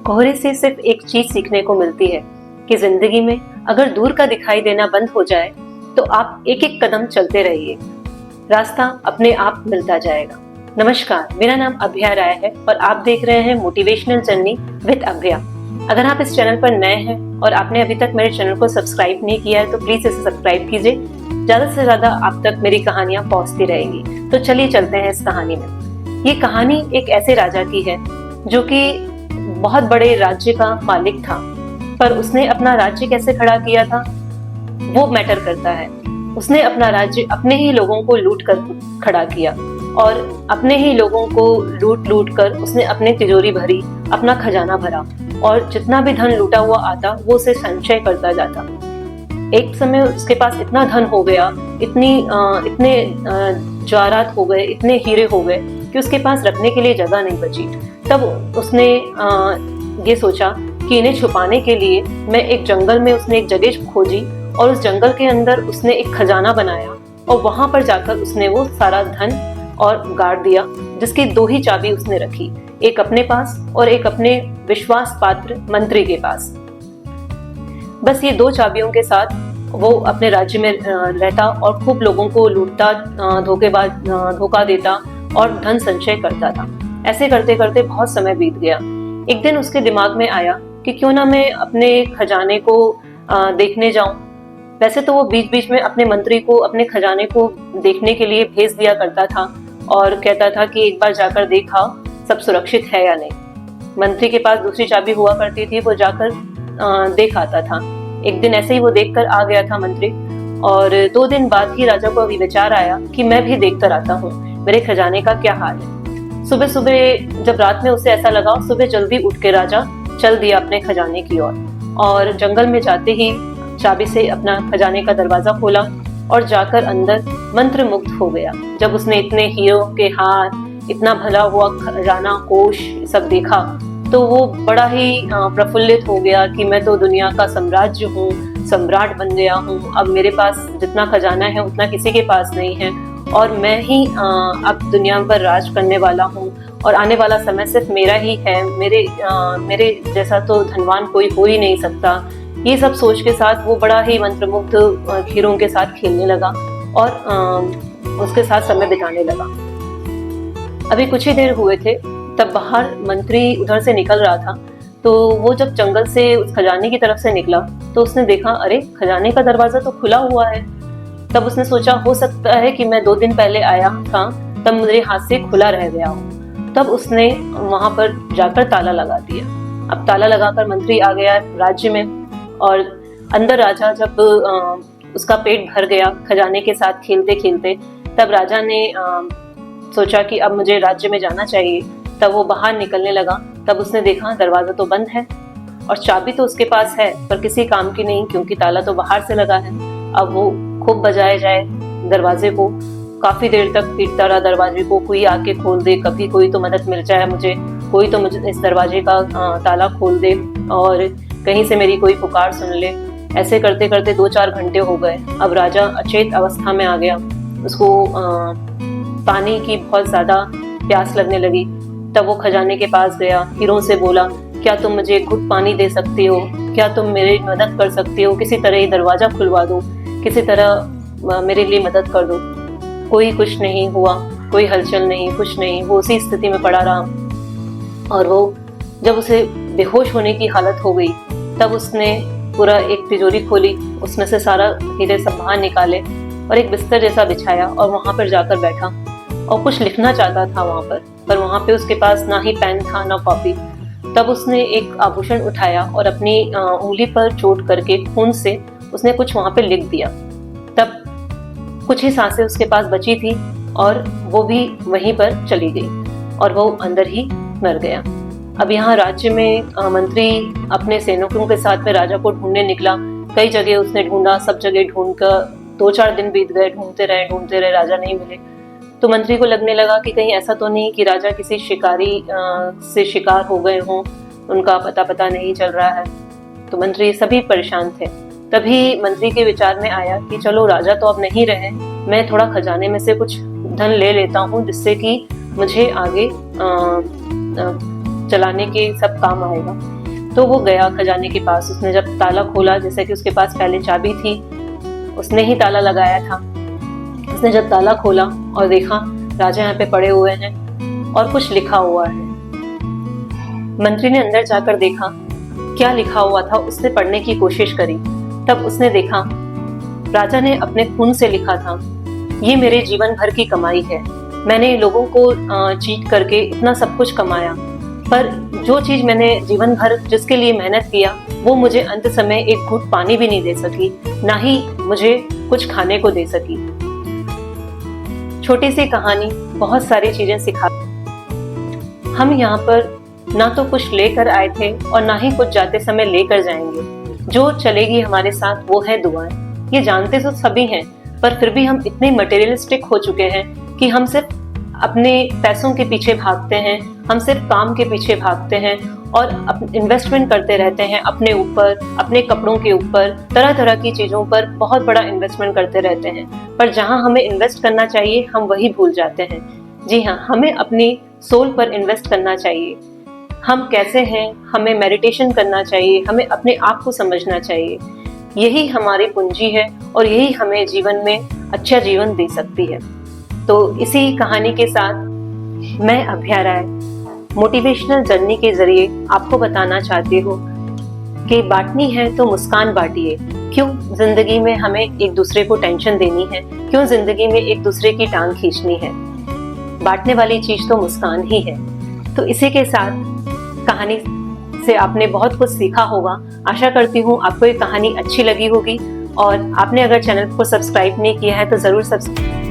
कोहरे से सिर्फ एक चीज सीखने को मिलती है कि जिंदगी में अगर दूर का दिखाई देना बंद हो जाए तो आप एक एक कदम चलते रहिए, रास्ता अपने आप मिलता जाएगा। नमस्कार, मेरा नाम अभ्या राय है और आप देख रहे हैं मोटिवेशनल जर्नी विद अभ्या। अगर आप इस चैनल पर नए हैं और आपने अभी तक मेरे चैनल को सब्सक्राइब नहीं किया है तो प्लीज इसे सब्सक्राइब कीजिए। ज्यादा से ज्यादा आप तक मेरी कहानियां पहुंचती रहेंगी। तो चलिए चलते हैं इस कहानी में। ये कहानी एक ऐसे राजा की है जो कि बहुत बड़े राज्य का मालिक था, पर उसने अपना राज्य कैसे खड़ा किया था वो मैटर करता है। उसने अपना राज्य अपने ही लोगों को लूट कर खड़ा किया और अपने ही लोगों को लूट कर उसने अपने तिजोरी भरी, अपना खजाना भरा और जितना भी धन लूटा हुआ आता वो उसे संचय करता जाता। एक समय उसके पास इतना धन हो गया, इतने जवाहरात हो गए, इतने हीरे हो गए कि उसके पास रखने के लिए जगह नहीं बची। तब उसने ये सोचा कि इन्हें छुपाने के लिए मैं एक जंगल में उसने एक जगह खोजी और उस जंगल के अंदर उसने एक खजाना बनाया और वहां पर जाकर उसने वो सारा धन और गाड़ दिया, जिसकी 2 ही चाबी उसने रखी, एक अपने पास और एक अपने विश्वास पात्र मंत्री के पास। बस ये 2 चाबियों के साथ वो अपने राज्य में रहता और खूब लोगों को लूटता, धोखा देता और धन संचय करता था। ऐसे करते करते बहुत समय बीत गया। एक दिन उसके दिमाग में आया कि क्यों ना मैं अपने खजाने को देखने जाऊं। वैसे तो वो बीच बीच में अपने मंत्री को अपने खजाने को देखने के लिए भेज दिया करता था और कहता था कि एक बार जाकर देखा सब सुरक्षित है या नहीं। मंत्री के पास दूसरी चाबी हुआ करती थी, वो जाकर देख आता था। एक दिन ऐसे ही वो देख कर आ गया था मंत्री, और 2 दिन बाद ही राजा को अभी विचार आया कि मैं भी देख कर आता हूँ मेरे खजाने का क्या हाल है। सुबह सुबह जब रात में उसे ऐसा लगा, सुबह जल्दी उठ के राजा चल दिया अपने खजाने की ओर और जंगल में जाते ही चाबी से अपना खजाने का दरवाजा खोला और जाकर अंदर मंत्र मुग्ध हो गया। जब उसने इतने हीरों के हार, इतना भला हुआ खजाना कोष सब देखा तो वो बड़ा ही प्रफुल्लित हो गया कि मैं तो दुनिया का साम्राज्य हूँ, सम्राट बन गया हूँ। अब मेरे पास जितना खजाना है उतना किसी के पास नहीं है और मैं ही अब दुनिया पर राज करने वाला हूँ और आने वाला समय सिर्फ मेरा ही है। मेरे जैसा तो धनवान कोई हो ही नहीं सकता। ये सब सोच के साथ वो बड़ा ही मंत्रमुग्ध हीरों के साथ खेलने लगा और उसके साथ समय बिताने लगा। अभी कुछ ही देर हुए थे तब बाहर मंत्री उधर से निकल रहा था, तो वो जब जंगल से उस खजाने की तरफ से निकला तो उसने देखा, अरे खजाने का दरवाजा तो खुला हुआ है। तब उसने सोचा हो सकता है कि मैं 2 दिन पहले आया था तब मेरे हाथ से खुला रह गया हो। तब उसने वहां पर जाकर ताला लगा दिया। अब ताला लगाकर मंत्री आ गया राज्य में और अंदर राजा जब उसका पेट भर गया खजाने के साथ खेलते खेलते, तब राजा ने सोचा कि अब मुझे राज्य में जाना चाहिए। तब वो बाहर निकलने लगा, तब उसने देखा दरवाजा तो बंद है और चाबी तो उसके पास है पर किसी काम की नहीं क्योंकि ताला तो बाहर से लगा है। अब वो खूब बजाया जाए दरवाजे को, काफी देर तक पीटता रहा दरवाजे को, कोई आके खोल दे, कभी कोई तो मदद मिल जाए मुझे, कोई तो मुझे इस दरवाजे का ताला खोल दे और कहीं से मेरी कोई पुकार सुन ले। ऐसे करते करते 2-4 घंटे हो गए। अब राजा अचेत अवस्था में आ गया, उसको पानी की बहुत ज्यादा प्यास लगने लगी। तब वो खजाने के पास गया, हीरों से बोला, क्या तुम मुझे एक घुट पानी दे सकती हो, क्या तुम मेरी मदद कर सकती हो, किसी तरह ये दरवाजा खुलवा दो, किसी तरह मेरे लिए मदद कर दो। कोई कुछ नहीं हुआ, कोई हलचल नहीं, कुछ नहीं। वो उसी स्थिति में पड़ा रहा और वो जब उसे बेहोश होने की हालत हो गई तब उसने पूरा एक तिजोरी खोली, उसमें से सारा हीरे सब बाहर निकाले और एक बिस्तर जैसा बिछाया और वहां पर जाकर बैठा और कुछ लिखना चाहता था वहां पर वहां पे उसके पास ना ही पेन था ना कॉपी। तब उसने एक आभूषण उठाया और अपनी उंगली पर चोट करके खून से उसने कुछ वहां पे लिख दिया। तब कुछ ही सांसें उसके पास बची थी और वो भी वहीं पर चली गई और वो अंदर ही मर गया। अब यहाँ राज्य में मंत्री अपने सैनिकों के साथ में राजा को ढूंढने निकला। कई जगह उसने ढूंढा, सब जगह ढूंढ कर 2-4 दिन बीत गए, ढूंढते रहे, राजा नहीं मिले। तो मंत्री को लगने लगा कि कहीं ऐसा तो नहीं कि राजा किसी शिकारी से शिकार हो गए हों, उनका पता नहीं चल रहा है। तो मंत्री सभी परेशान थे। तभी मंत्री के विचार में आया कि चलो राजा तो अब नहीं रहे, मैं थोड़ा खजाने में से कुछ धन ले लेता हूँ जिससे कि मुझे आगे चलाने के सब काम आएगा। तो वो गया खजाने के पास। उसने जब ताला खोला, जैसे कि उसके पास पहले चाबी थी, उसने ही ताला लगाया था। उसने जब ताला खोला और देखा राजा यहाँ पे पड़े हुए हैं और कुछ लिखा हुआ है। मंत्री ने अंदर जाकर देखा क्या लिखा हुआ था, उसने पढ़ने की कोशिश करी। तब उसने देखा राजा ने अपने खून से लिखा था, ये मेरे जीवन भर की कमाई है, मैंने लोगों को चीट करके इतना सब कुछ कमाया, पर जो चीज मैंने जीवन भर जिसके लिए मेहनत किया वो मुझे अंत समय एक घूंट पानी भी नहीं दे सकी, ना ही मुझे कुछ खाने को दे सकी। छोटी सी कहानी बहुत सारी चीजें सिखा। हम यहाँ पर ना तो कुछ लेकर आए थे और ना ही कुछ जाते समय लेकर जाएंगे। जो चलेगी हमारे साथ वो है दुआएं। ये जानते तो सभी हैं, पर फिर भी हम इतने मटेरियलिस्टिक हो चुके हैं कि हम सिर्फ अपने पैसों के पीछे भागते हैं, हम सिर्फ काम के पीछे भागते हैं और इन्वेस्टमेंट करते रहते हैं अपने ऊपर, अपने कपड़ों के ऊपर, तरह तरह की चीजों पर बहुत बड़ा इन्वेस्टमेंट करते रहते हैं। पर जहां हमें इन्वेस्ट करना चाहिए हम वही भूल जाते हैं। जी हाँ, हमें अपनी सोल पर इन्वेस्ट करना चाहिए। हम कैसे हैं, हमें मेडिटेशन करना चाहिए, हमें अपने आप को समझना चाहिए। यही हमारी पूंजी है और यही हमें जीवन में अच्छा जीवन दे सकती है। तो इसी कहानी के साथ मैं अभ्या राय मोटिवेशनल जर्नी के जरिए आपको बताना चाहती हूँ कि बांटनी है तो मुस्कान बांटिए। क्यों जिंदगी में हमें एक दूसरे को टेंशन देनी है, क्यों जिंदगी में एक दूसरे की टांग खींचनी है। बांटने वाली चीज तो मुस्कान ही है। तो इसी के साथ कहानी से आपने बहुत कुछ सीखा होगा। आशा करती हूँ आपको ये कहानी अच्छी लगी होगी और आपने अगर चैनल को सब्सक्राइब नहीं किया है तो जरूर सब्सक्राइब